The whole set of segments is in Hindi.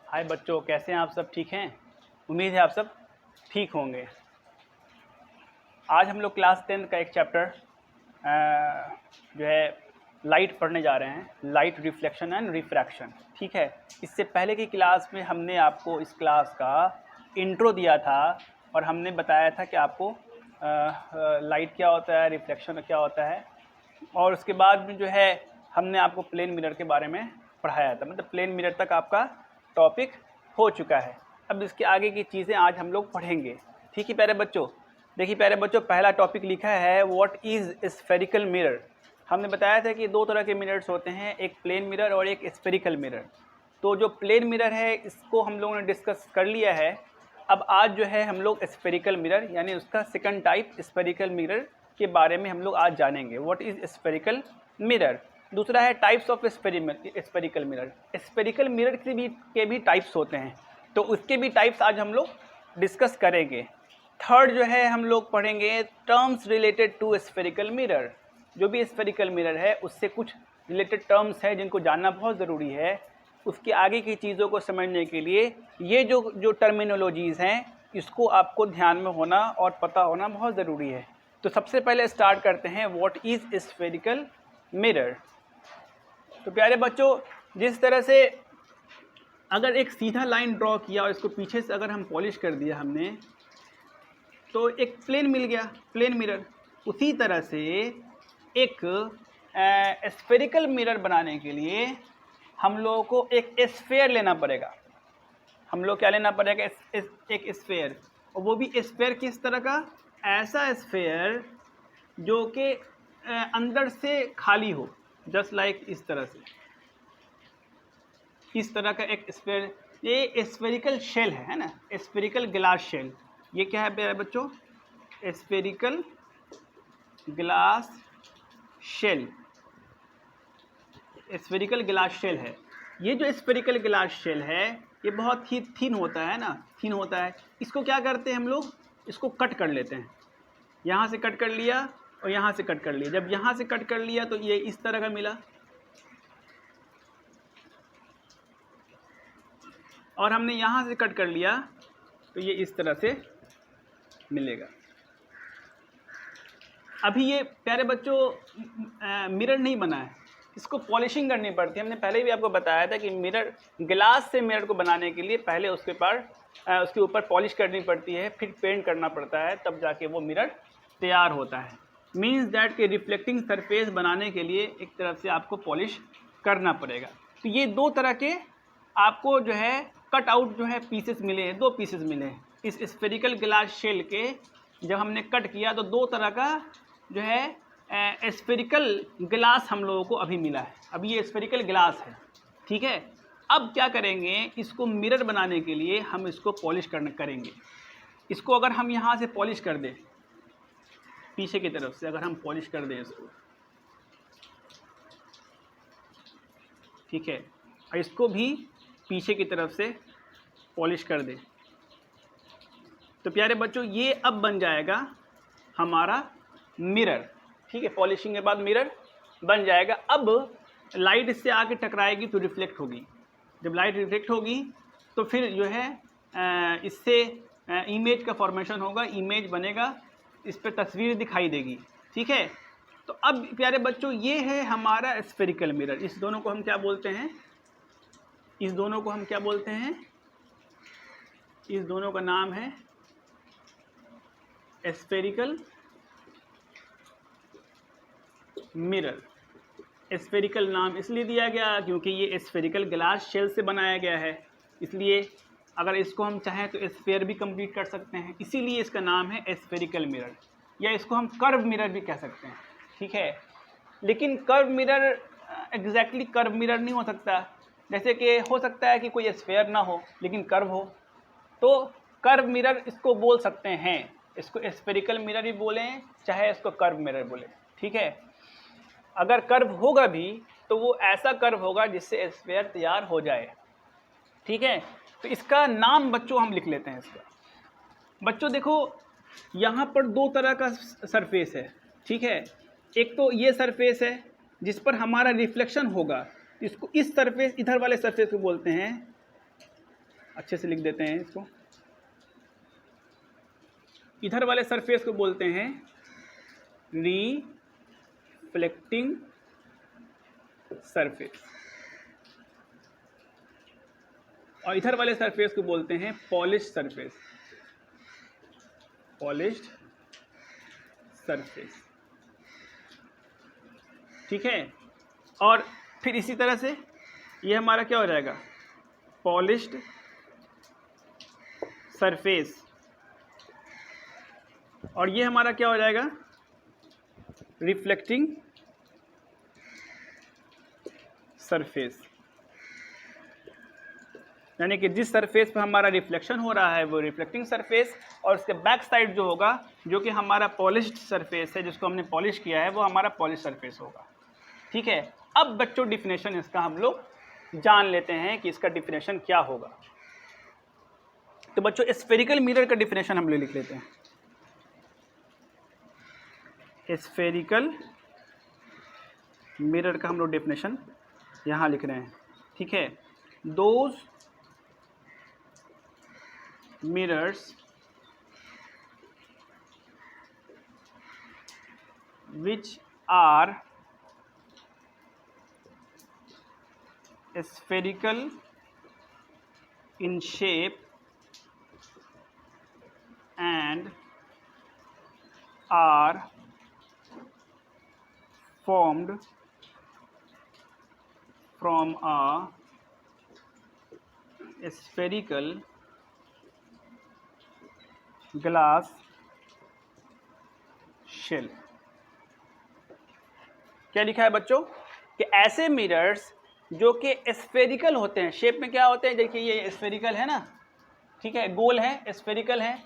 हाय बच्चों, कैसे हैं आप सब? ठीक हैं? उम्मीद है आप सब ठीक होंगे। आज हम लोग क्लास 10 का एक चैप्टर जो है लाइट पढ़ने जा रहे हैं, लाइट रिफ्लेक्शन एंड रिफ्रैक्शन। ठीक है, इससे पहले की क्लास में हमने आपको इस क्लास का इंट्रो दिया था और हमने बताया था कि आपको लाइट क्या होता है, रिफ्लेक्शन क्या होता है, और उसके बाद में जो है हमने आपको प्लेन मिरर के बारे में पढ़ाया था। मतलब प्लेन मिरर तक आपका टॉपिक हो चुका है। अब इसके आगे की चीज़ें आज हम लोग पढ़ेंगे। ठीक है प्यारे बच्चों, देखिए प्यारे बच्चों, पहला टॉपिक लिखा है व्हाट इज़ स्फेरिकल मिरर। हमने बताया था कि दो तरह के मिरर्स होते हैं, एक प्लेन मिरर और एक स्फेरिकल मिरर। तो जो प्लेन मिरर है इसको हम लोगों ने डिस्कस कर लिया है। अब आज जो है हम लोग स्फेरिकल मिरर यानी उसका सेकंड टाइप स्फेरिकल मिरर के बारे में हम लोग आज जानेंगे। What is spherical mirror. दूसरा है types of spherical mirror. Spherical mirror के भी टाइप्स होते हैं, तो उसके भी टाइप्स आज हम लोग डिस्कस करेंगे। थर्ड जो है हम लोग पढ़ेंगे terms related to spherical mirror. जो भी स्फेरिकल मिरर है उससे कुछ रिलेटेड टर्म्स हैं जिनको जानना बहुत ज़रूरी है। उसके आगे की चीज़ों को समझने के लिए ये जो टर्मिनोलॉजीज़ हैं इसको आपको ध्यान में होना और पता होना बहुत ज़रूरी है। तो सबसे पहले स्टार्ट करते हैं व्हाट इज़ स्फेरिकल मिरर। तो प्यारे बच्चों, जिस तरह से अगर एक सीधा लाइन ड्रॉ किया और इसको पीछे से अगर हम पॉलिश कर दिया हमने, तो एक प्लेन मिल गया, प्लेन मिरर। उसी तरह से एक स्फेरिकल मिरर बनाने के लिए हम लोगों को एक स्फेयर लेना पड़ेगा। हम लोग क्या लेना पड़ेगा? एक स्फेयर। और वो भी स्फेयर किस तरह का? ऐसा स्फेयर जो कि अंदर से खाली हो, जस्ट लाइक इस तरह से, इस तरह का एक स्फेयर। ये स्फेरिकल शेल है ना, स्फेरिकल ग्लास शेल। ये क्या है प्यारे बच्चों? Spherical glass shell. Spherical glass shell है। ये जो स्फेरिकल ग्लास शेल है ये बहुत ही थिन होता है ना, थिन होता है। इसको क्या करते हैं हम लोग? इसको कट कर लेते हैं। यहाँ से कट कर लिया और यहाँ से कट कर लिया। जब यहाँ से कट कर लिया तो ये इस तरह का मिला, और हमने यहाँ से कट कर लिया तो ये इस तरह से मिलेगा। अभी ये प्यारे बच्चों मिरर नहीं बना है, इसको पॉलिशिंग करनी पड़ती है। हमने पहले भी आपको बताया था कि मिरर, ग्लास से मिरर को बनाने के लिए पहले उसके ऊपर पॉलिश करनी पड़ती है, फिर पेंट करना पड़ता है, तब जाके वो मिरर तैयार होता है। मीन्स दैट कि रिफ्लेक्टिंग सरफेस बनाने के लिए एक तरफ से आपको पॉलिश करना पड़ेगा। तो ये दो तरह के आपको जो है कट आउट जो है पीसेस मिले हैं, दो पीसेस मिले हैं। इस स्फेरिकल ग्लास शेल के जब हमने कट किया तो दो तरह का जो है स्फेरिकल ग्लास हम लोगों को अभी मिला है। अभी ये स्फेरिकल ग्लास है, ठीक है। अब क्या करेंगे? इसको मिरर बनाने के लिए हम इसको पॉलिश करेंगे। इसको अगर हम यहाँ से पॉलिश कर दें, पीछे की तरफ से अगर हम पॉलिश कर दें इसको, ठीक है, और इसको भी पीछे की तरफ से पॉलिश कर दें, तो प्यारे बच्चों ये अब बन जाएगा हमारा मिरर। ठीक है, पॉलिशिंग के बाद मिरर बन जाएगा। अब लाइट इससे आके टकराएगी तो रिफ्लेक्ट होगी। जब लाइट रिफ्लेक्ट होगी तो फिर जो है इससे इमेज का फॉर्मेशन होगा, इमेज बनेगा, इस पर तस्वीर दिखाई देगी। ठीक है, तो अब प्यारे बच्चों ये है हमारा स्फेरिकल मिरर। इस दोनों को हम क्या बोलते हैं? इस दोनों को हम क्या बोलते हैं? इस दोनों का नाम है स्फेरिकल मिरर। स्फेरिकल नाम इसलिए दिया गया क्योंकि ये स्फेरिकल ग्लास शेल से बनाया गया है, इसलिए अगर इसको हम चाहें तो स्फेयर भी कंप्लीट कर सकते हैं, इसीलिए इसका नाम है स्फेरिकल मिरर, या इसको हम कर्व मिरर भी कह सकते हैं। ठीक है, लेकिन curve mirror exactly curve mirror नहीं हो सकता। जैसे कि हो सकता है कि कोई स्फेयर ना हो लेकिन कर्व हो, तो कर्व मिरर इसको बोल सकते हैं। इसको स्फेरिकल मिरर भी बोलें चाहे इसको कर्व मिरर बोलें। ठीक है, अगर कर्व होगा भी तो वो ऐसा कर्व होगा जिससे स्फेयर तैयार हो जाए। ठीक है, तो इसका नाम बच्चों हम लिख लेते हैं इसका। बच्चों देखो, यहाँ पर दो तरह का सरफेस है। ठीक है, एक तो ये सरफेस है जिस पर हमारा रिफ्लेक्शन होगा, इसको इस सरफेस, इधर वाले सरफेस को बोलते हैं अच्छे से लिख देते हैं इसको। इधर वाले सरफेस को बोलते हैं रिफ्लेक्टिंग सरफेस, और इधर वाले सरफेस को बोलते हैं पॉलिश्ड सरफेस, पॉलिश्ड सरफेस। ठीक है, और फिर इसी तरह से ये हमारा क्या हो जाएगा, पॉलिश्ड सरफेस, और ये हमारा क्या हो जाएगा, रिफ्लेक्टिंग सरफेस। यानी कि जिस सरफेस पे हमारा रिफ्लेक्शन हो रहा है वो रिफ्लेक्टिंग सरफेस, और उसके बैक साइड जो होगा, जो कि हमारा पॉलिश्ड सरफेस है, जिसको हमने पॉलिश किया है, वो हमारा पॉलिश सरफेस होगा। ठीक है, अब बच्चों डिफिनेशन इसका हम लोग जान लेते हैं कि इसका डिफिनेशन क्या होगा। तो बच्चों स्फेरिकल मिरर का डिफिनेशन हम लोग लिख लेते हैं। स्फेरिकल मिरर का हम लोग डेफिनेशन यहाँ लिख रहे हैं। ठीक है, those mirrors which are spherical in shape and are formed from a spherical glass shell। क्या लिखा है बच्चों कि ऐसे मिरर्स जो कि स्फेरिकल होते हैं, शेप में क्या होते हैं, देखिए ये स्फेरिकल है ना, ठीक है, गोल है, स्फेरिकल है,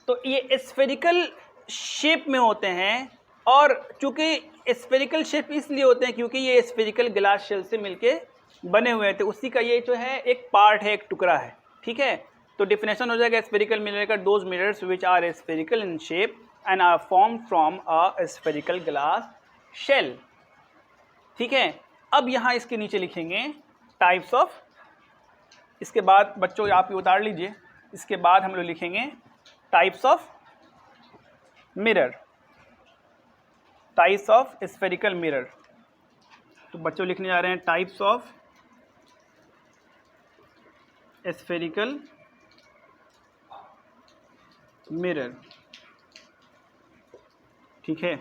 तो ये स्फेरिकल शेप में होते हैं, और चूंकि स्फेरिकल शेप इसलिए होते हैं क्योंकि ये स्फेरिकल ग्लास शेल से मिलके बने हुए थे, उसी का ये जो है एक पार्ट है, एक टुकड़ा है। ठीक है, तो डिफिनेशन हो जाएगा स्फेरिकल मिरर का, those mirrors which are spherical in shape and are form from a spherical glass shell. ठीक है, अब यहाँ इसके नीचे लिखेंगे टाइप्स ऑफ, इसके बाद बच्चों आप ये उतार लीजिए, इसके बाद हम लोग लिखेंगे types of mirror, types of spherical mirror. तो बच्चों लिखने जा रहे हैं टाइप्स ऑफ स्फेरिकल मिरर। ठीक है,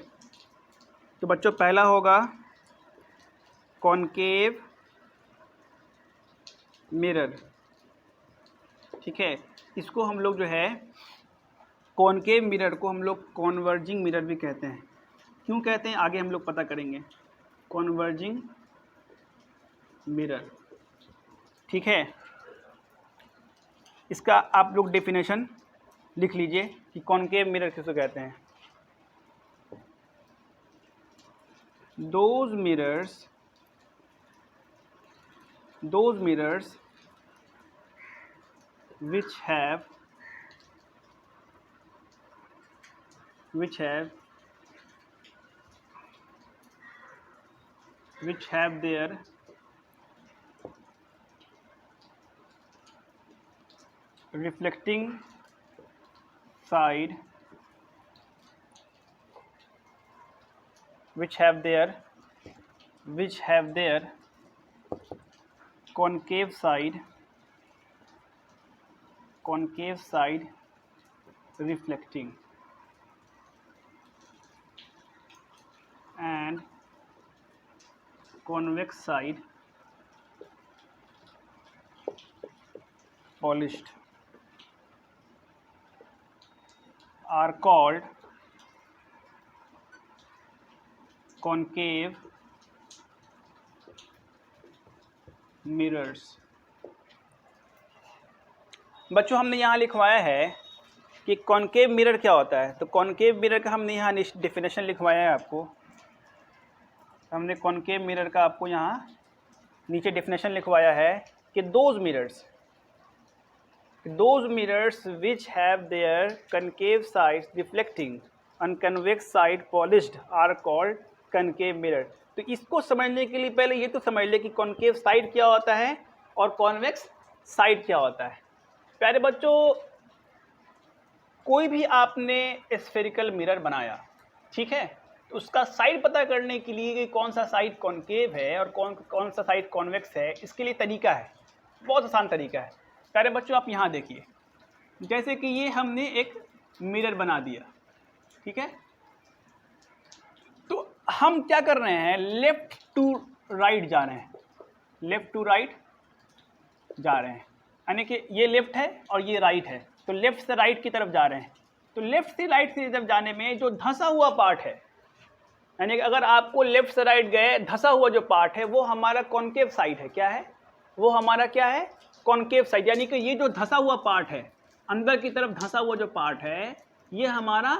तो बच्चों पहला होगा कॉनकेव मिरर। ठीक है, इसको हम लोग जो है कॉनकेव मिरर को हम लोग कॉन्वर्जिंग मिरर भी कहते हैं। क्यों कहते हैं आगे हम लोग पता करेंगे। Converging mirror. ठीक है, इसका आप लोग डेफिनेशन लिख लीजिए कि कॉनकेव मिरर किसको कहते हैं। those mirrors which have their reflecting side, which have their concave side reflecting and convex side polished are called concave mirrors. बच्चों हमने यहाँ लिखवाया है कि कॉनकेव मिरर क्या होता है, तो कॉनकेव मिरर का हमने यहाँ डेफिनेशन लिखवाया है आपको। हमने कॉनकेव मिरर का आपको यहाँ नीचे डेफिनेशन लिखवाया है कि those mirrors which have their concave sides reflecting and convex side polished are called concave mirror. तो इसको समझने के लिए पहले ये तो समझ ले कि कॉनकेव साइड क्या होता है और कॉन्वेक्स साइड क्या होता है। प्यारे बच्चों, कोई भी आपने स्फेरिकल मिरर बनाया, ठीक है, तो उसका साइड पता करने के लिए कि कौन सा साइड कॉनकेव है और कौन सा साइड कॉन्वेक्स है, इसके लिए तरीका है, बहुत आसान तरीका है। प्यारे बच्चों आप यहाँ देखिए, जैसे कि ये हमने एक मिरर बना दिया, ठीक है, तो हम क्या कर रहे हैं, लेफ्ट टू राइट जा रहे हैं, लेफ्ट टू राइट जा रहे हैं, यानी कि ये लेफ्ट है और ये राइट है, तो लेफ्ट से राइट की तरफ जा रहे हैं। तो लेफ्ट से राइट की तरफ जाने में जो धंसा हुआ पार्ट है, यानी कि अगर आपको लेफ्ट से राइट गए, धंसा हुआ जो पार्ट है वो हमारा कॉनकेव साइड है। क्या है वो हमारा, क्या है, कॉनकेव साइड, यानी कि ये जो धंसा हुआ पार्ट है, अंदर की तरफ धंसा हुआ जो पार्ट है, ये हमारा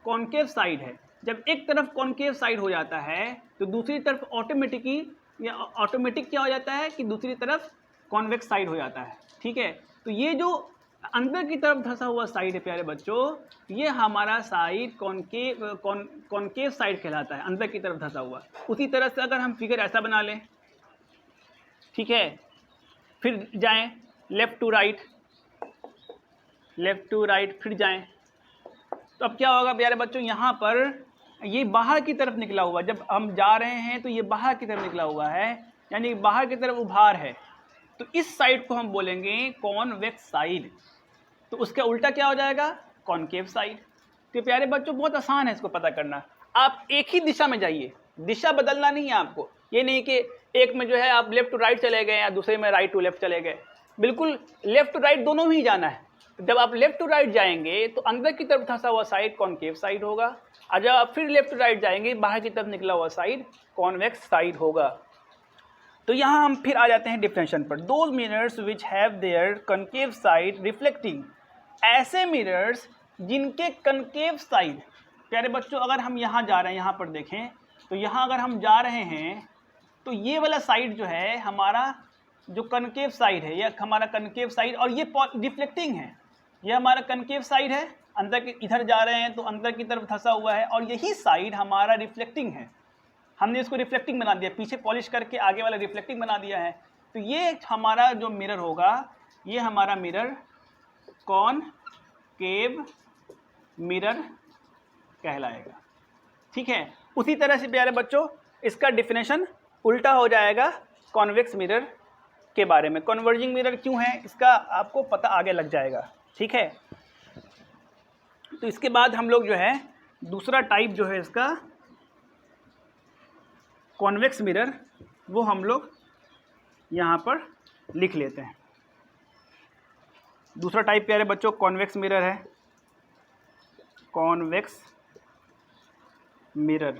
कॉनकेव साइड है। जब एक तरफ कॉनकेव साइड हो जाता है तो दूसरी तरफ ऑटोमेटिक क्या हो जाता है कि दूसरी तरफ कॉन्वेक्स साइड हो जाता है, ठीक है। तो ये जो अंदर की तरफ धंसा हुआ साइड है प्यारे बच्चों, ये हमारा साइड कॉनकेव साइड कहलाता है, अंदर की तरफ धंसा हुआ। उसी तरह से अगर हम फिगर ऐसा बना लें, ठीक है, फिर जाएं लेफ्ट टू राइट, फिर जाएं, तो अब क्या होगा प्यारे बच्चों, यहाँ पर ये बाहर की तरफ निकला हुआ, जब हम जा रहे हैं तो ये बाहर की तरफ निकला हुआ है, यानी बाहर की तरफ उभार है, तो इस साइड को हम बोलेंगे कॉन्वेक्स साइड। तो उसका उल्टा क्या हो जाएगा, कॉनकेव साइड। तो प्यारे बच्चों बहुत आसान है इसको पता करना, आप एक ही दिशा में जाइए, दिशा बदलना नहीं है आपको, ये नहीं कि एक में जो है आप लेफ्ट टू राइट चले गए या दूसरे में राइट टू लेफ्ट चले गए, बिल्कुल लेफ्ट टू राइट दोनों ही जाना है। जब आप लेफ्ट टू राइट जाएंगे तो अंदर की तरफ धंसा हुआ साइड कॉनकेव साइड होगा, और जब आप फिर लेफ्ट टू राइट जाएंगे बाहर की तरफ निकला हुआ साइड कॉन्वेक्स साइड होगा। तो यहाँ हम फिर आ जाते हैं डिफरेंशिएशन पर। Those mirrors which have their concave side reflecting, ऐसे मिरर्स जिनके कनकेव साइड, प्यारे बच्चों अगर हम यहाँ जा रहे हैं, यहाँ पर देखें तो यहाँ अगर हम जा रहे हैं तो ये वाला साइड जो है हमारा जो कनकेव साइड है, ये हमारा कनकेव साइड, और ये रिफ्लेक्टिंग है, ये हमारा कनकेव साइड है, अंदर के इधर जा रहे हैं तो अंदर की तरफ धंसा हुआ है, और यही साइड हमारा रिफ्लेक्टिंग है, हमने इसको रिफ्लेक्टिंग बना दिया, पीछे पॉलिश करके आगे वाला रिफ्लेक्टिंग बना दिया है। तो ये हमारा जो मिरर होगा, ये हमारा मिरर कॉनकेव मिरर कहलाएगा, ठीक है। उसी तरह से प्यारे बच्चों इसका डिफिनेशन उल्टा हो जाएगा कॉन्वेक्स मिरर के बारे में। कन्वर्जिंग मिरर क्यों है इसका आपको पता आगे लग जाएगा, ठीक है। तो इसके बाद हम लोग जो है दूसरा टाइप जो है इसका कॉन्वेक्स मिरर, वो हम लोग यहाँ पर लिख लेते हैं। दूसरा टाइप प्यारे बच्चों कॉन्वेक्स मिरर है, कॉन्वेक्स मिरर।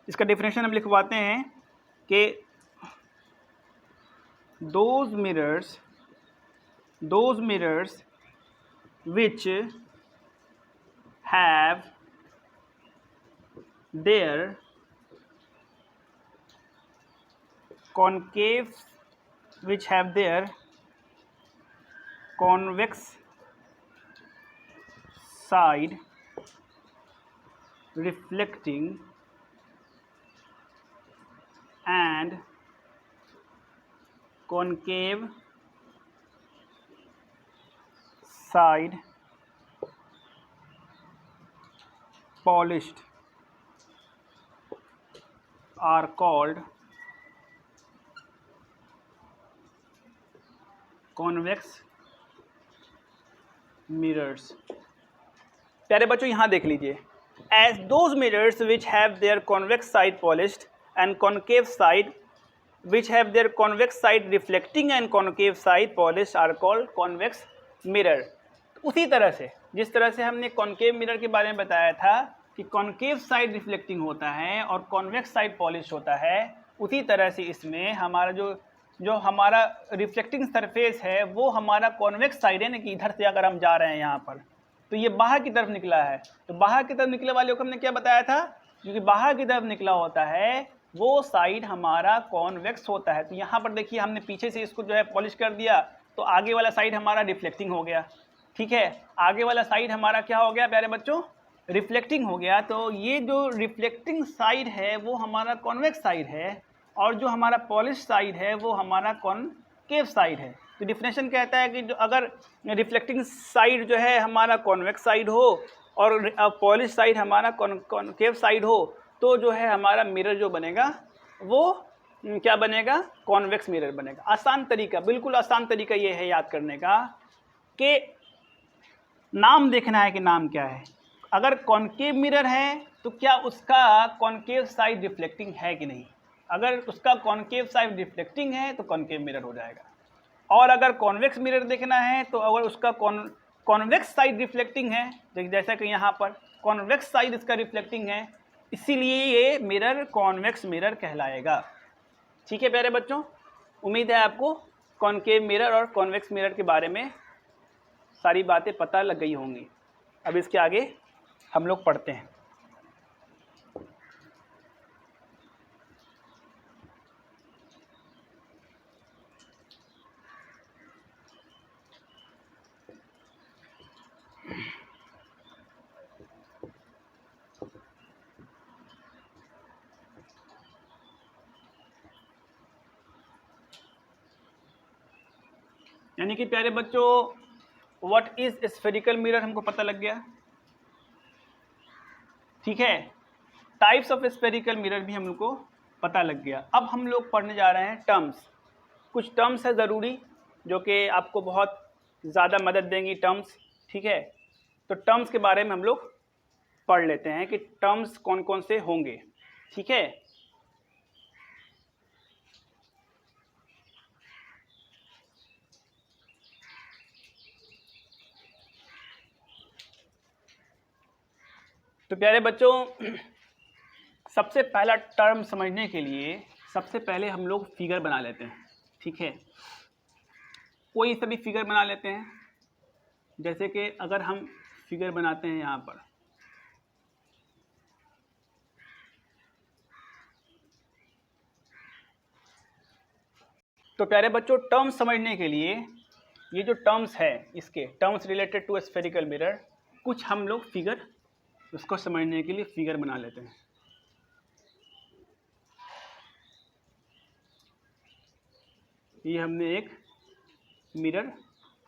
इसका डेफिनेशन हम लिखवाते हैं कि those mirrors which have their convex side reflecting and concave side polished are called convex mirrors। प्यारे बच्चों यहाँ देख लीजिए, as those mirrors which have their convex side polished and concave side which have their convex side reflecting and concave side polished are called convex mirror। उसी तरह से जिस तरह से हमने कॉनकेव मिरर के बारे में बताया था कि कॉनकेव साइड रिफ्लेक्टिंग होता है और कॉन्वेक्स साइड पॉलिश होता है, उसी तरह से इसमें हमारा जो हमारा रिफ्लेक्टिंग सरफेस है वो हमारा कॉन्वेक्स साइड है ना, कि इधर से अगर हम जा रहे हैं यहाँ पर तो ये बाहर की तरफ निकला है, तो बाहर की तरफ निकले वाले को हमने क्या बताया था, क्योंकि बाहर की तरफ निकला होता है वो साइड हमारा कॉन्वेक्स होता है। तो यहाँ पर देखिए हमने पीछे से इसको जो है पॉलिश कर दिया, तो आगे वाला साइड हमारा रिफ्लेक्टिंग हो गया, ठीक है, आगे वाला साइड हमारा क्या हो गया प्यारे बच्चों, रिफ्लेक्टिंग हो गया। तो ये जो रिफ्लेक्टिंग साइड है वो हमारा कॉन्वेक्स साइड है, और जो हमारा पॉलिश साइड है वो हमारा कॉनकेव साइड है। तो डिफिनेशन कहता है कि जो अगर रिफ्लेक्टिंग साइड जो है हमारा कॉन्वेक्स साइड हो और पॉलिश साइड हमारा कॉनकेव साइड हो, तो जो है हमारा मिरर जो बनेगा वो क्या बनेगा, कॉन्वेक्स मिरर बनेगा। आसान तरीका, बिल्कुल आसान तरीका ये है याद करने का कि नाम देखना है कि नाम क्या है। अगर कॉनकेव मिरर है तो क्या उसका कॉनकेव साइड रिफ्लेक्टिंग है कि नहीं। अगर उसका कॉनकेव साइड रिफ्लेक्टिंग है तो कॉनकेव मिरर हो जाएगा। और अगर कॉन्वेक्स मिरर देखना है तो अगर उसका कॉन्वेक्स साइड रिफ्लेक्टिंग है, जैसा कि यहाँ पर कॉन्वेक्स साइड इसका रिफ्लेक्टिंग है, इसीलिए ये मिरर कॉन्वेक्स मिरर कहलाएगा। ठीक है प्यारे बच्चों, उम्मीद है आपको कॉनकेव मिरर और कॉन्वेक्स मिरर के बारे में सारी बातें पता लग गई होंगी। अब इसके आगे हम लोग पढ़ते हैं। यानी कि प्यारे बच्चों व्हाट इज स्फेरिकल मिरर हमको पता लग गया। ठीक है, टाइप्स ऑफ स्फेरिकल मिरर भी हम लोग को पता लग गया। अब हम लोग पढ़ने जा रहे हैं टर्म्स। कुछ टर्म्स है ज़रूरी जो कि आपको बहुत ज़्यादा मदद देंगी टर्म्स। ठीक है, तो टर्म्स के बारे में हम लोग पढ़ लेते हैं कि टर्म्स कौन कौन से होंगे। ठीक है, तो प्यारे बच्चों सबसे पहला टर्म समझने के लिए सबसे पहले हम लोग फिगर बना लेते हैं। ठीक है, कोई सा भी फिगर बना लेते हैं। जैसे कि अगर हम फिगर बनाते हैं यहाँ पर, तो प्यारे बच्चों टर्म्स समझने के लिए ये जो टर्म्स है, इसके terms related to spherical mirror, कुछ हम लोग फिगर उसको समझने के लिए फिगर बना लेते हैं। ये हमने एक मिरर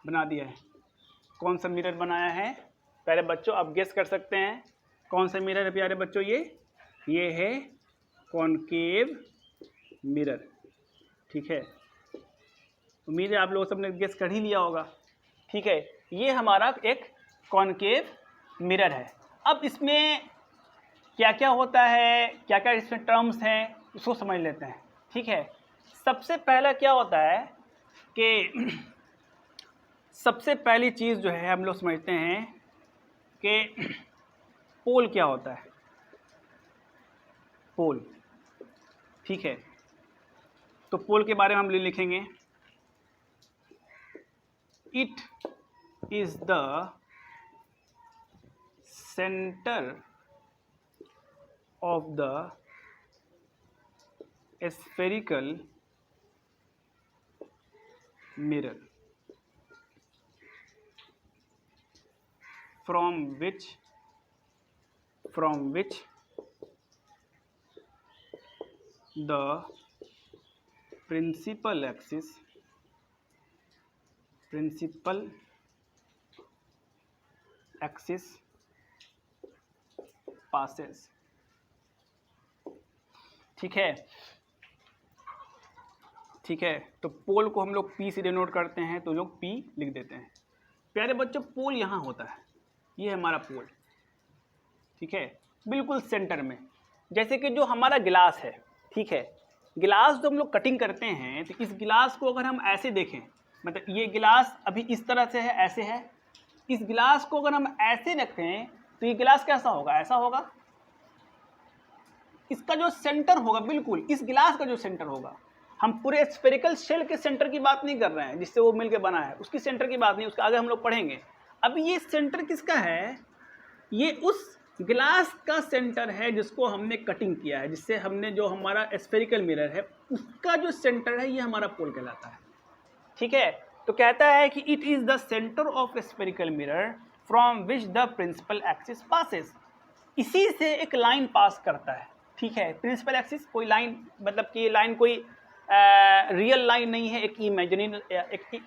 बना दिया है। कौन सा मिरर बनाया है प्यारे बच्चों, आप गेस कर सकते हैं कौन सा मिरर है प्यारे बच्चों। ये है कॉनकेव मिरर। ठीक है, उम्मीद है आप लोग सबने गेस कर ही लिया होगा। ठीक है, ये हमारा एक कॉनकेव मिरर है। अब इसमें क्या क्या होता है, क्या क्या इसमें टर्म्स हैं, उसको समझ लेते हैं। ठीक है, सबसे पहला क्या होता है कि सबसे पहली चीज़ जो है हम लोग समझते हैं कि पोल क्या होता है। पोल, ठीक है, तो पोल के बारे में हम लिखेंगे, it is the centre of the spherical mirror from which the principal axis passes। ठीक है, ठीक है, तो पोल को हम लोग P से डिनोट करते हैं, तो लोग P लिख देते हैं। प्यारे बच्चों पोल यहाँ होता है, ये है हमारा पोल। ठीक है, बिल्कुल सेंटर में। जैसे कि जो हमारा गिलास है, ठीक है, गिलास जो हम लोग कटिंग करते हैं, तो इस गिलास को अगर हम ऐसे देखें, मतलब ये गिलास अभी इस तरह से है, ऐसे है। इस गिलास को अगर हम ऐसे रखें तो ये गिलास कैसा होगा, ऐसा होगा। इसका जो सेंटर होगा, बिल्कुल इस गिलास का जो सेंटर होगा, हम पूरे स्फेरिकल शेल के सेंटर की बात नहीं कर रहे हैं जिससे वो मिलके बना है, उसकी सेंटर की बात नहीं, उसके आगे हम लोग पढ़ेंगे। अब ये सेंटर किसका है, ये उस गिलास का सेंटर है जिसको हमने कटिंग किया है, जिससे हमने जो हमारा स्फेरिकल मिरर है उसका जो सेंटर है, ये हमारा पोल कहलाता है। ठीक है, तो कहता है कि it is the centre of spherical mirror from which the principal axis passes. इसी से एक लाइन पास करता है। ठीक है, प्रिंसिपल एक्सिस कोई लाइन, मतलब कि लाइन कोई रियल लाइन नहीं है, एक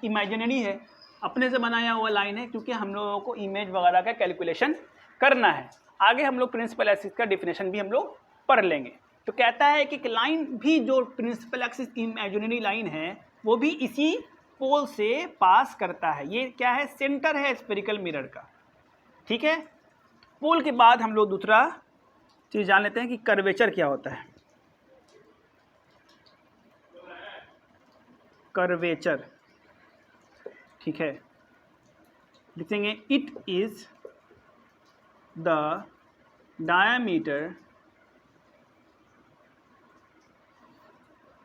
इमेजिनरी है, अपने से बनाया हुआ लाइन है, क्योंकि हम लोगों को इमेज वगैरह का कैलकुलेशन करना है। आगे हम लोग प्रिंसिपल एक्सिस का डिफिनेशन भी हम लोग पढ़ लेंगे। तो कहता है कि लाइन भी, जो प्रिंसिपल एक्सिस इमेजिनरी लाइन है, वो भी इसी पोल से पास करता है। ये क्या है? सेंटर है स्फेरिकल मिरर का, ठीक है। पोल के बाद हम लोग दूसरा चीज़ जान लेते हैं कि कर्वेचर क्या होता है। कर्वेचर, ठीक है, लिखेंगे it is the diameter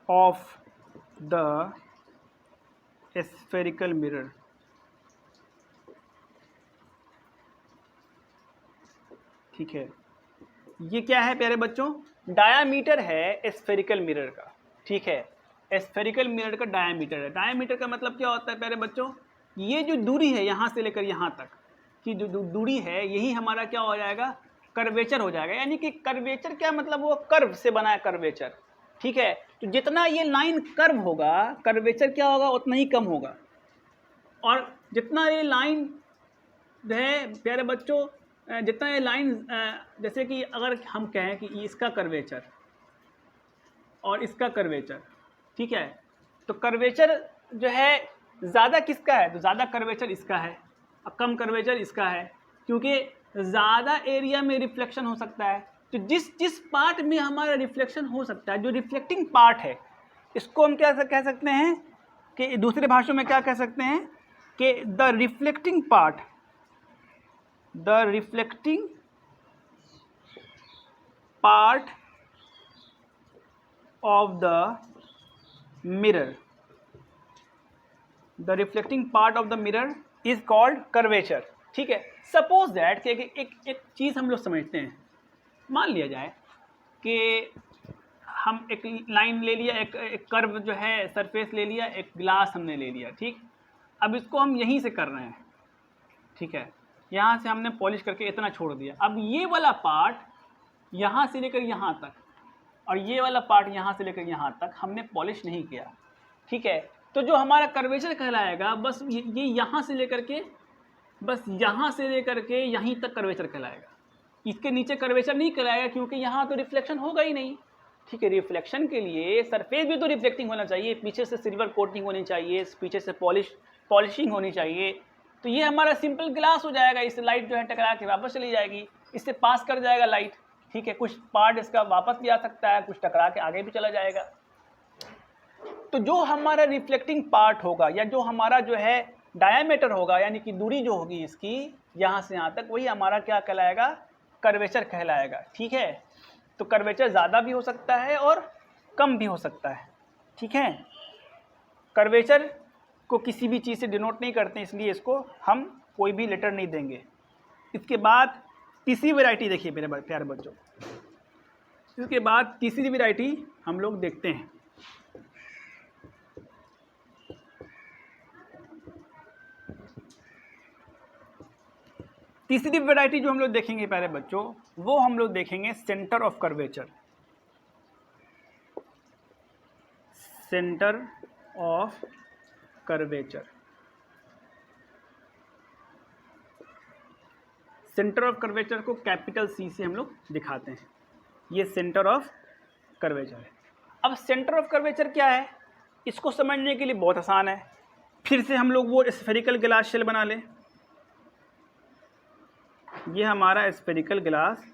of the spherical mirror. ठीक है, ये क्या है प्यारे बच्चों? डायामीटर है स्फेरिकल मिरर का, ठीक है। स्फेरिकल मिरर का डायामीटर है। डायामीटर का मतलब क्या होता है प्यारे बच्चों? ये जो दूरी है यहाँ से लेकर यहाँ तक की जो दूरी है, यही हमारा क्या हो जाएगा? कर्वेचर हो जाएगा। यानी कि कर्वेचर क्या मतलब? वो कर्व से बना है कर्वेचर, ठीक है। तो जितना ये लाइन कर्व होगा, कर्वेचर क्या होगा? उतना ही कम होगा। और जितना ये लाइन जो है प्यारे बच्चों, जितना ये लाइन, जैसे कि अगर हम कहें कि इसका कर्वेचर और इसका कर्वेचर, ठीक है, तो कर्वेचर जो है ज़्यादा किसका है? तो ज़्यादा कर्वेचर इसका है और कम कर्वेचर इसका है, क्योंकि ज़्यादा एरिया में रिफ्लेक्शन हो सकता है। तो जिस पार्ट में हमारा रिफ्लेक्शन हो सकता है, जो रिफ्लेक्टिंग पार्ट है, इसको हम क्या कह सकते हैं कि दूसरे भाषाओं में क्या कह सकते हैं कि the reflecting part, the reflecting part of the mirror, the reflecting part of the mirror is called curvature, ठीक है। सपोज दैट कि एक चीज़ हम लोग समझते हैं, मान लिया जाए कि हम एक लाइन ले लिया, एक कर्व जो है सरफेस ले लिया, एक ग्लास हमने ले लिया, ठीक। अब इसको हम यहीं से कर रहे हैं, ठीक है, यहाँ से हमने पॉलिश करके इतना छोड़ दिया। अब ये वाला पार्ट यहाँ से लेकर यहाँ तक और ये वाला पार्ट यहाँ से लेकर यहाँ तक हमने पॉलिश नहीं किया, ठीक है। तो जो हमारा कर्वेचर कहलाएगा, बस ये यहाँ से लेकर के, बस यहाँ से लेकर के यहीं तक कर्वेचर कहलाएगा। इसके नीचे कर्वेचर नहीं कहलाएगा, क्योंकि यहाँ तो रिफ्लेक्शन होगा ही नहीं, ठीक है। रिफ्लेक्शन के लिए सरफेस भी तो रिफ्लेक्टिंग होना चाहिए, पीछे से सिल्वर कोटिंग होनी चाहिए, पीछे से पॉलिशिंग होनी चाहिए। तो ये हमारा सिंपल ग्लास हो जाएगा। इससे लाइट जो है टकरा के वापस चली जाएगी, इससे पास कर जाएगा लाइट, ठीक है। कुछ पार्ट इसका वापस भी आ सकता है, कुछ टकरा के आगे भी चला जाएगा। तो जो हमारा रिफ्लेक्टिंग पार्ट होगा, या जो हमारा जो है डायामीटर होगा, यानी कि दूरी जो होगी इसकी यहाँ से यहाँ तक, वही हमारा क्या कहलाएगा? कर्वेचर कहलाएगा, ठीक है। तो कर्वेचर ज़्यादा भी हो सकता है और कम भी हो सकता है, ठीक है। कर्वेचर को किसी भी चीज़ से डिनोट नहीं करते, इसलिए इसको हम कोई भी लेटर नहीं देंगे। इसके बाद तीसरी वैरायटी देखिए मेरे प्यारे बच्चों, इसके बाद तीसरी वैरायटी हम लोग देखते हैं। तीसरी वैरायटी जो हम लोग देखेंगे प्यारे बच्चों, वो हम लोग देखेंगे centre of curvature. Centre of curvature, centre of curvature को कैपिटल सी से हम लोग दिखाते हैं। ये सेंटर ऑफ कर्वेचर है। अब सेंटर ऑफ कर्वेचर क्या है, इसको समझने के लिए बहुत आसान है। फिर से हम लोग वो स्फेरिकल ग्लास शेल बना लें। ये हमारा स्फेरिकल ग्लास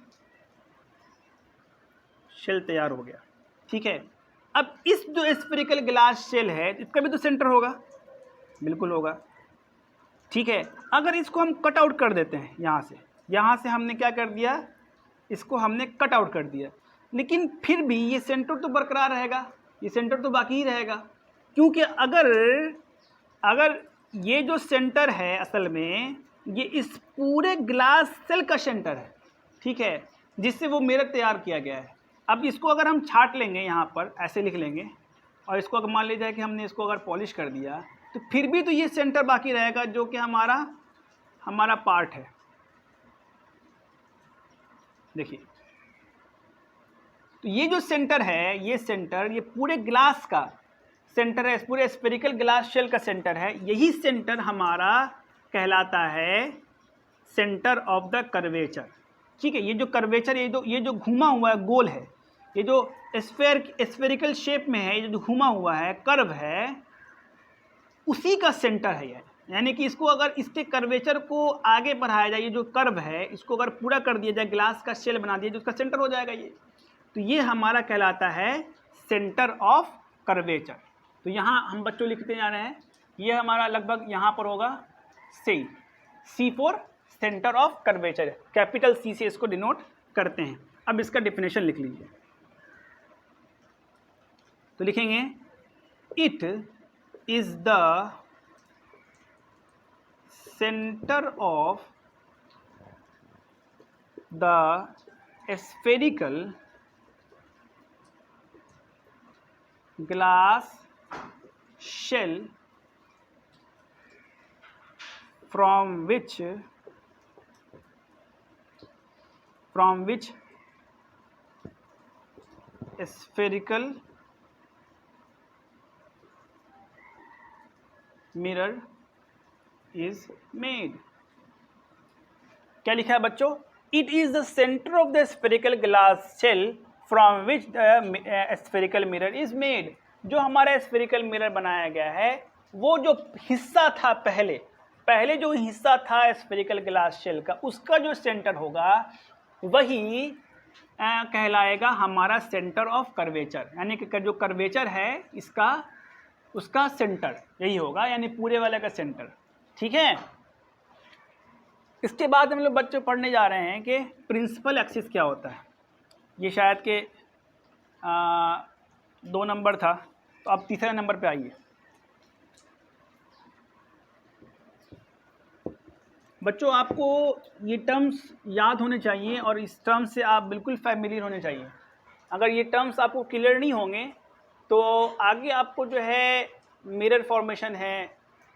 शेल तैयार हो गया, ठीक है। अब इस जो स्फेरिकल ग्लास शेल है, इसका भी तो सेंटर होगा, बिल्कुल होगा, ठीक है। अगर इसको हम कट आउट कर देते हैं, यहाँ से हमने क्या कर दिया, इसको हमने कट आउट कर दिया, लेकिन फिर भी ये सेंटर तो बरकरार रहेगा, ये सेंटर तो बाकी ही रहेगा। क्योंकि अगर ये जो सेंटर है असल में ये इस पूरे ग्लास सेल का सेंटर है, ठीक है, जिससे वो मिरर तैयार किया गया है। अब इसको अगर हम छाट लेंगे, यहाँ पर ऐसे लिख लेंगे, और इसको अगर मान लीजिए कि हमने इसको अगर पॉलिश कर दिया, तो फिर भी तो ये सेंटर बाकी रहेगा, जो कि हमारा पार्ट है। देखिए, तो ये जो सेंटर है, ये सेंटर ये पूरे ग्लास का सेंटर है, पूरे स्फेरिकल ग्लास शेल का सेंटर है, यही सेंटर हमारा कहलाता है सेंटर ऑफ द कर्वेचर। ठीक है, ये जो कर्वेचर, ये जो घुमा हुआ है, गोल है, ये जो स्फेरिकल शेप में है, ये जो घुमा हुआ है, कर्व है, उसी का सेंटर है ये। यानी कि इसको अगर इसके कर्वेचर को आगे बढ़ाया जाए, ये जो कर्व है इसको अगर पूरा कर दिया जाए, ग्लास का शेल बना दिया जाए, उसका सेंटर हो जाएगा ये। तो ये हमारा कहलाता है सेंटर ऑफ कर्वेचर। तो यहाँ हम बच्चों लिखते जा रहे हैं, ये हमारा लगभग यहाँ पर होगा C for centre of curvature, capital C से इसको डिनोट करते हैं। अब इसका डेफिनेशन लिख लीजिए। तो लिखेंगे it is the centre of the spherical glass shell from which spherical mirror is made। क्या लिखा है बच्चों? It is the center of the spherical glass shell from which the spherical mirror is made। जो हमारा स्फेरिकल मिरर बनाया गया है, वो जो हिस्सा था पहले जो हिस्सा था स्फेरिकल ग्लास शेल का, उसका जो सेंटर होगा वही कहलाएगा हमारा सेंटर ऑफ कर्वेचर। यानी कि जो कर्वेचर है इसका, उसका सेंटर यही होगा, यानी पूरे वाले का सेंटर। ठीक है, इसके बाद हम लोग बच्चों पढ़ने जा रहे हैं कि प्रिंसिपल एक्सिस क्या होता है। ये शायद के 2 नंबर था, तो अब तीसरे नंबर पे आइए। बच्चों आपको ये टर्म्स याद होने चाहिए और इस टर्म्स से आप बिल्कुल फैमिलियर होने चाहिए। अगर ये टर्म्स आपको क्लियर नहीं होंगे तो आगे आपको जो है मिरर फॉर्मेशन है,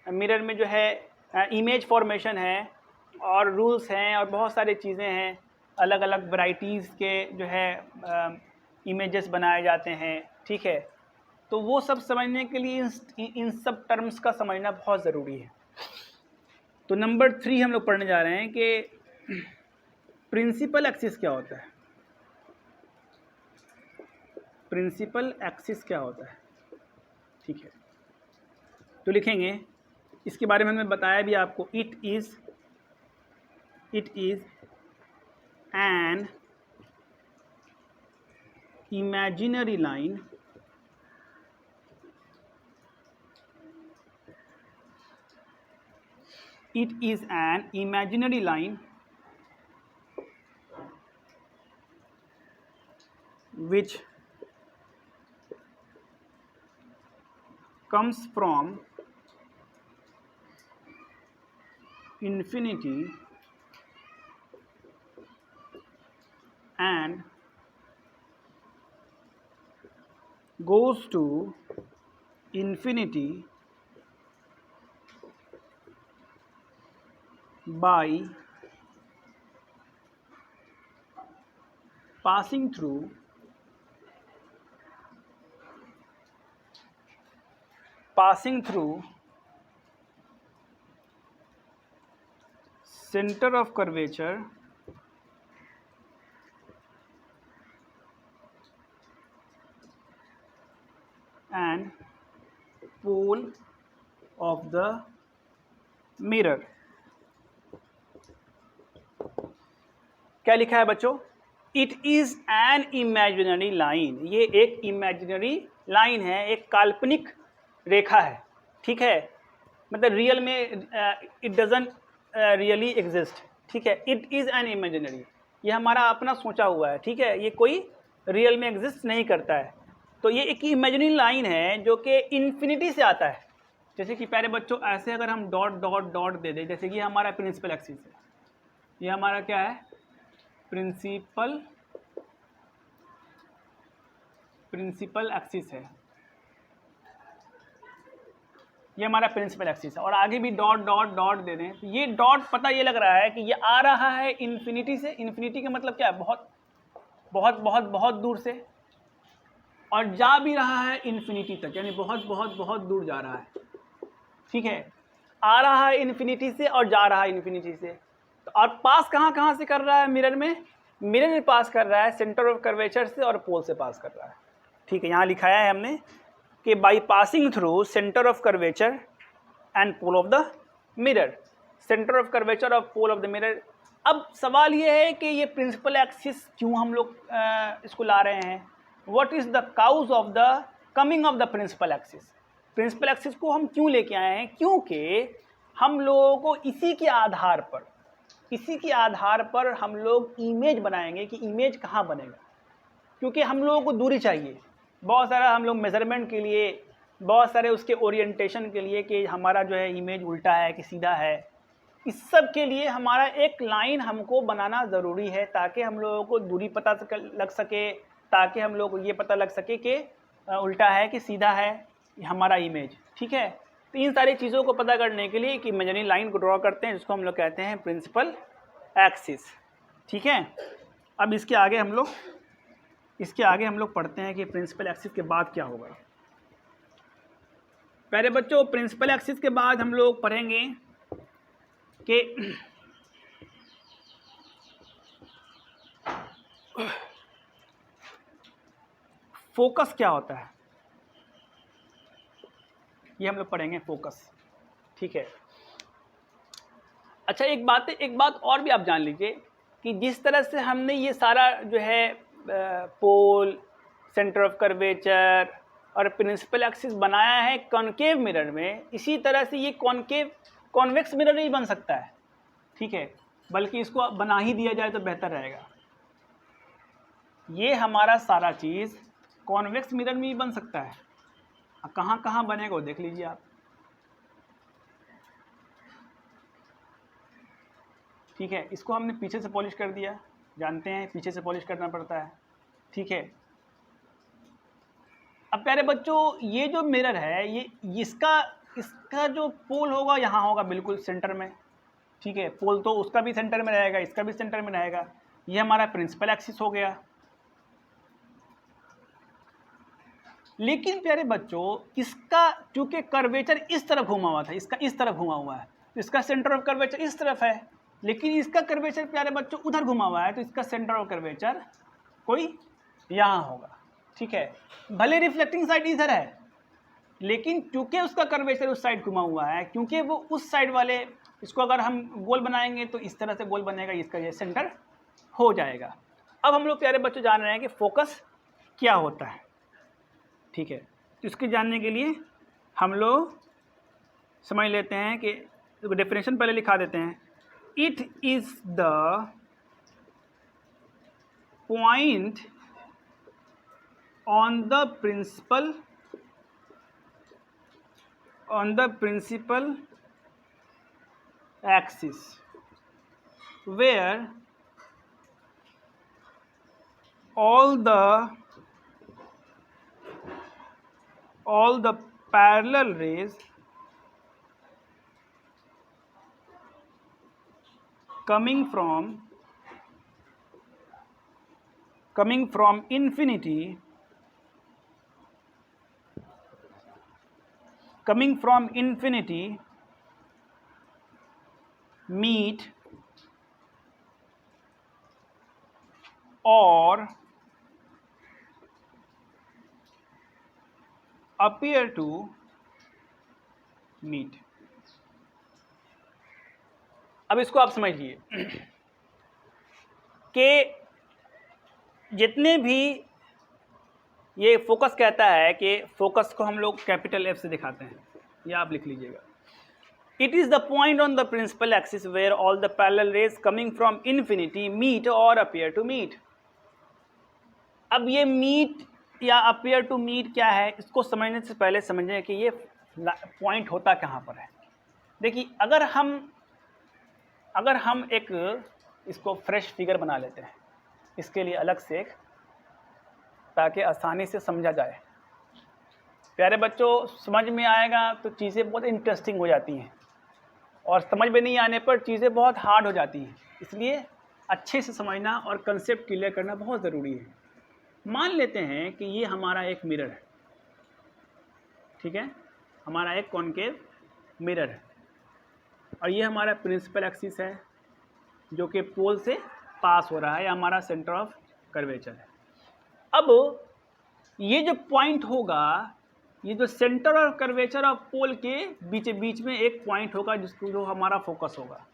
मिरर में जो है इमेज फॉर्मेशन है और रूल्स हैं और बहुत सारी चीज़ें हैं, अलग अलग वैरायटीज़ के जो है इमेजेस बनाए जाते हैं। ठीक है, तो वो सब समझने के लिए इन सब टर्म्स का समझना बहुत ज़रूरी है। तो नंबर 3 हम लोग पढ़ने जा रहे हैं कि प्रिंसिपल एक्सिस क्या होता है। प्रिंसिपल एक्सिस क्या होता है? ठीक है, तो लिखेंगे, इसके बारे में मैंने बताया भी आपको। It is an imaginary line which comes from infinity and goes to infinity by passing through center of curvature and pole of the mirror। क्या लिखा है बच्चों? It is an imaginary line. ये एक इमेजिनरी लाइन है, एक काल्पनिक रेखा है। ठीक है, मतलब रियल में इट डजंट रियली एग्जिस्ट। ठीक है, इट इज़ एन इमेजिनरी, ये हमारा अपना सोचा हुआ है। ठीक है, ये कोई रियल में एग्जिस्ट नहीं करता है। तो ये एक इमेजिनरी लाइन है जो कि इन्फिनिटी से आता है। जैसे कि प्यारे बच्चों, ऐसे अगर हम डॉट डॉट डॉट दे दें, जैसे कि हमारा प्रिंसिपल एक्सिस है, ये हमारा क्या है? प्रिंसिपल एक्सिस है, ये हमारा प्रिंसिपल एक्सिस है। और आगे भी डॉट डॉट डॉट दे दें, तो ये डॉट पता ये लग रहा है कि ये आ रहा है इन्फिनिटी से। इन्फिनिटी का मतलब क्या है? बहुत बहुत बहुत बहुत दूर से। और जा भी रहा है इन्फिनिटी तक, यानी बहुत बहुत बहुत दूर जा रहा है, ठीक है। आ रहा है इन्फिनिटी से और जा रहा है इन्फिनिटी से। तो और पास कहाँ कहाँ से कर रहा है मिरर में पास कर रहा है सेंटर ऑफ कर्वेचर से और पोल से पास कर रहा है, ठीक है। यहाँ लिखाया है हमने कि by passing through centre of curvature and pole of the mirror, centre of curvature और पोल ऑफ द मिरर। अब सवाल ये है कि ये प्रिंसिपल एक्सिस क्यों हम लोग इसको ला रहे हैं, what is the cause of the coming of the principal axis. Principal axis को हम क्यों लेके आए हैं, क्योंकि हम लोगों को इसी के आधार पर हम लोग इमेज बनाएंगे कि इमेज कहाँ बनेगा, क्योंकि हम लोगों को दूरी चाहिए बहुत सारा, हम लोग मेज़रमेंट के लिए बहुत सारे उसके ओरिएंटेशन के लिए कि हमारा जो है इमेज उल्टा है कि सीधा है, इस सब के लिए हमारा एक लाइन हमको बनाना ज़रूरी है ताकि हम लोगों को दूरी पता लग सके, ताकि हम लोग को ये पता लग सके कि उल्टा है कि सीधा है हमारा इमेज, ठीक है। तो इन सारी चीज़ों को पता करने के लिए एक इमेजिनरी लाइन को ड्रॉ करते हैं जिसको हम लोग कहते हैं प्रिंसिपल एक्सिस, ठीक है। अब इसके आगे हम लोग पढ़ते हैं कि प्रिंसिपल एक्सिस के बाद क्या होगा। पहले बच्चों प्रिंसिपल एक्सिस के बाद हम लोग पढ़ेंगे कि फोकस क्या होता है, ये हम लोग पढ़ेंगे फोकस, ठीक है। अच्छा एक बात और भी आप जान लीजिए कि जिस तरह से हमने ये सारा जो है पोल, सेंटर ऑफ कर्वेचर और प्रिंसिपल एक्सिस बनाया है कॉनकेव मिरर में, इसी तरह से ये कॉन्वेक्स मिरर नहीं बन सकता है, ठीक है, बल्कि इसको बना ही दिया जाए तो बेहतर रहेगा। ये हमारा सारा चीज़ कॉन्वेक्स मिरर में ही बन सकता है, कहाँ कहाँ बनेगा वो देख लीजिए आप, ठीक है। इसको हमने पीछे से पॉलिश कर दिया, जानते हैं पीछे से पॉलिश करना पड़ता है, ठीक है। अब प्यारे बच्चों ये जो मिरर है ये इसका जो पोल होगा यहाँ होगा बिल्कुल सेंटर में, ठीक है। पोल तो उसका भी सेंटर में रहेगा, इसका भी सेंटर में रहेगा। ये हमारा प्रिंसिपल एक्सिस हो गया। लेकिन प्यारे बच्चों इसका चूँकि कर्वेचर इस तरफ घुमा हुआ था, इसका इस तरफ घुमा हुआ है, तो इसका सेंटर ऑफ कर्वेचर इस तरफ है, लेकिन इसका कर्वेचर प्यारे बच्चों उधर घुमा हुआ है, तो इसका सेंटर ऑफ कर्वेचर कोई यहाँ होगा, ठीक है। भले रिफ्लेक्टिंग साइड इधर है, लेकिन क्योंकि उसका कर्वेचर उस साइड घुमा हुआ है, क्योंकि वो उस साइड वाले, इसको अगर हम गोल बनाएंगे तो इस तरह से गोल बनेगा, इसका ये सेंटर हो जाएगा। अब हम लोग प्यारे बच्चों जान रहे हैं कि फोकस क्या होता है, ठीक है। तो इसके जानने के लिए हम लोग समझ लेते हैं कि डेफिनेशन पहले लिखा देते हैं। It is the point on the principal axis where all the parallel rays coming from infinity meet or appear to meet। अब इसको आप समझिए कि जितने भी ये फोकस कहता है कि फोकस को हम लोग कैपिटल F से दिखाते हैं, ये आप लिख लीजिएगा। It is the point on the principal axis where all the parallel rays coming from infinity meet और अपीयर टू मीट। अब ये मीट या अपीयर टू मीट क्या है, इसको समझने से पहले समझें कि ये पॉइंट होता कहाँ पर है। देखिए अगर हम एक इसको फ्रेश फिगर बना लेते हैं, इसके लिए अलग से एक, ताकि आसानी से समझा जाए। प्यारे बच्चों समझ में आएगा तो चीज़ें बहुत इंटरेस्टिंग हो जाती हैं, और समझ में नहीं आने पर चीज़ें बहुत हार्ड हो जाती हैं, इसलिए अच्छे से समझना और कंसेप्ट क्लियर करना बहुत ज़रूरी है। मान लेते हैं कि ये हमारा एक मिरर है, ठीक है, हमारा एक कॉनकेव मिरर है, और ये हमारा प्रिंसिपल एक्सिस है जो कि पोल से पास हो रहा है, या हमारा सेंटर ऑफ कर्वेचर है। अब ये जो पॉइंट होगा, ये जो सेंटर ऑफ कर्वेचर ऑफ पोल के बीच में एक पॉइंट होगा जिसको जो हमारा फोकस होगा।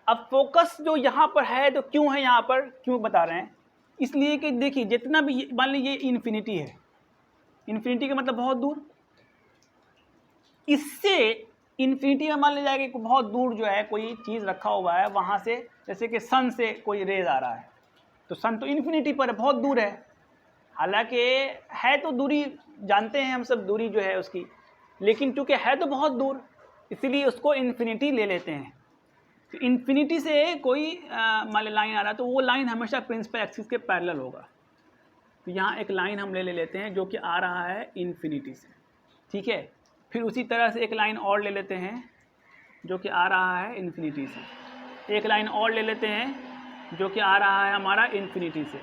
अब फोकस जो यहाँ पर है, तो क्यों है यहाँ पर, क्यों बता रहे हैं, इसलिए कि देखिए जितना भी, मान लीजिए इन्फिनिटी है, इन्फिनिटी का मतलब बहुत दूर, इससे इन्फिनिटी में मान लिया जाएगा कि बहुत दूर जो है कोई चीज़ रखा हुआ है, वहाँ से जैसे कि सन से कोई रेज आ रहा है, तो सन तो इन्फिनिटी पर है, बहुत दूर है, हालांकि है तो दूरी जानते हैं हम सब दूरी जो है उसकी, लेकिन चूँकि है तो बहुत दूर इसीलिए उसको इन्फिनिटी ले लेते हैं। तो इन्फिनिटी से कोई मान लाइन आ रहा है तो वो लाइन हमेशा प्रिंसिपल एक्सिस के पैरेलल होगा। तो यहाँ एक लाइन हम ले लेते हैं जो कि आ रहा है इन्फिनिटी से, ठीक है। फिर उसी तरह से एक लाइन और ले लेते हैं जो कि आ रहा है इन्फिनिटी से, एक लाइन और ले लेते हैं जो कि आ रहा है हमारा इन्फिनिटी से,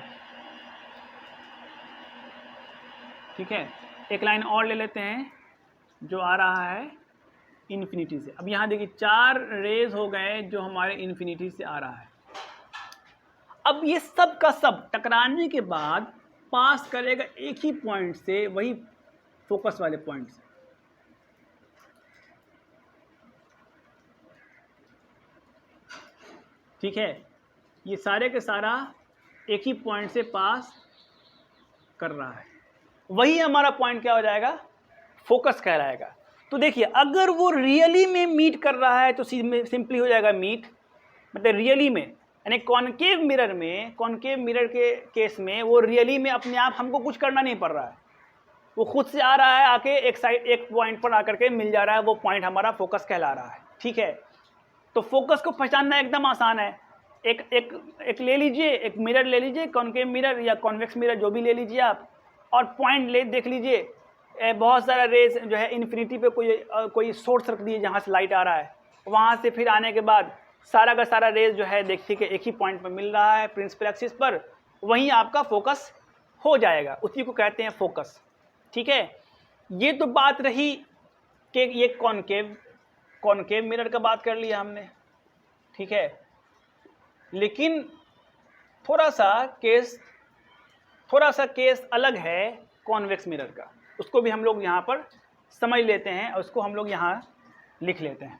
ठीक है, एक लाइन और ले लेते हैं जो आ रहा है इन्फिनिटी से। अब यहाँ देखिए 4 रेज हो गए जो हमारे इन्फिनिटी से आ रहा है। अब ये सब का सब टकराने के बाद पास करेगा एक ही पॉइंट से, वही फोकस वाले पॉइंट से, ठीक है। ये सारे के सारा एक ही पॉइंट से पास कर रहा है, वही हमारा पॉइंट क्या हो जाएगा, फोकस कहलाएगा। तो देखिए अगर वो रियली में मीट कर रहा है तो सिंपली हो जाएगा मीट, मतलब रियली में, यानी कॉनकेव मिरर में, कॉनकेव मिरर के केस में वो रियली में अपने आप हमको कुछ करना नहीं पड़ रहा है, वो खुद से आ रहा है, आके एक साइड एक पॉइंट पर आकर के मिल जा रहा है, वो पॉइंट हमारा फोकस कहला रहा है, ठीक है। तो फोकस को पहचानना एकदम आसान है, एक ले लीजिए, एक मिरर ले लीजिए, कॉनकेव मिरर या कॉन्वेक्स मिरर जो भी ले लीजिए आप, और पॉइंट ले देख लीजिए, बहुत सारा रेज जो है इन्फिनिटी पे कोई सोर्स रख दिए जहाँ से लाइट आ रहा है, वहाँ से फिर आने के बाद सारा का सारा रेज जो है देखिए कि एक ही पॉइंट पर मिल रहा है प्रिंसिपल एक्सिस पर, वहीं आपका फोकस हो जाएगा, उसी को कहते हैं फोकस, ठीक है। ये तो बात रही कि ये कॉनकेव मिरर का बात कर लिया हमने, ठीक है। लेकिन थोड़ा सा केस अलग है कॉन्वेक्स मिरर का, उसको भी हम लोग यहाँ पर समझ लेते हैं और उसको हम लोग यहाँ लिख लेते हैं।